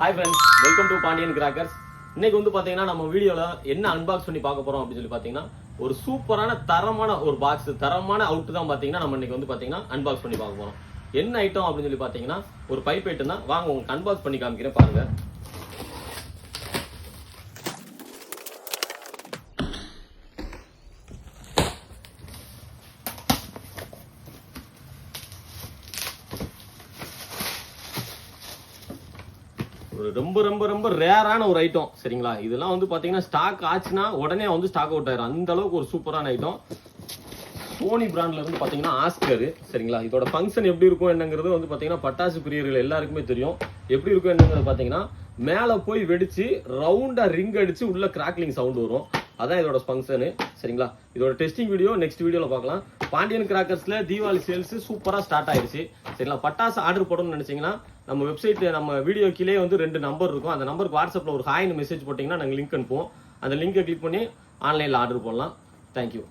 Hi friends, welcome to Pandian Crackers. இன்னைக்கு வந்து பாத்தீங்கன்னா நம்ம வீடியோல என்ன அன்பாக்ஸ் பண்ணி பார்க்க போறோம் அப்படின்னு சொல்லி பாத்தீங்கன்னா ஒரு சூப்பரான தரமான ஒரு பாக்ஸ் தரமான அவுட் தான் பாத்தீங்கன்னா நம்ம இன்னைக்கு வந்து பாத்தீங்கன்னா அன்பாக்ஸ் பண்ணி பார்க்க போறோம். என்ன ஐட்டம் அப்படின்னு சொல்லி பாத்தீங்கன்னா ஒரு பைப் ஐட்டம் தான். வாங்க உங்களுக்கு அன்பாக்ஸ் பண்ணி காமிக்கிறேன் பாருங்க. ஒரு ரொம்ப ரொம்ப ரொம்ப ரேரான ஒரு ஐட்டம் சரிங்களா. இதெல்லாம் வந்து பாத்தீங்கன்னா ஸ்டாக் ஆச்சுன்னா உடனே வந்து ஸ்டாக் அவுட் ஆயிரும். அந்த அளவுக்கு ஒரு சூப்பரான ஐட்டம். சோனி பிராண்ட்ல இருந்து பாத்தீங்கன்னா ஆஸ்கர் சரிங்களா. இதோட ஃபங்க்ஷன் எப்படி இருக்கும் என்னங்கிறது வந்து பாத்தீங்கன்னா பட்டாசு பிரியர்கள் எல்லாருக்குமே தெரியும். எப்படி இருக்கும் என்னங்கிறது பாத்தீங்கன்னா மேல போய் வெடிச்சு ரவுண்டா ரிங் அடிச்சு உள்ள கிராக்லிங் சவுண்ட் வரும். அதான் இதோட ஃபங்க்ஷனு சரிங்களா. இதோட டெஸ்டிங் வீடியோ நெக்ஸ்ட் வீடியோல பார்க்கலாம். பாண்டியன் கிராக்கர்ஸ்ல தீபாவளி சேல்ஸ் சூப்பரா ஸ்டார்ட் ஆயிருச்சு சரிங்களா. பட்டாசு ஆர்டர் போடணும்னு நினைச்சீங்கன்னா நம்ம வெப்சைட் நம்ம வீடியோ கீழே வந்து 2 நம்பர் இருக்கும். அந்த நம்பருக்கு வாட்ஸ்அப்ல ஒரு ஹாய்னு மெசேஜ் போட்டீங்கன்னா நாங்கள் லிங்க் அனுப்புவோம். அந்த லிங்கை கிளிக் பண்ணி ஆன்லைன்ல ஆர்டர் போடலாம். தேங்க்யூ.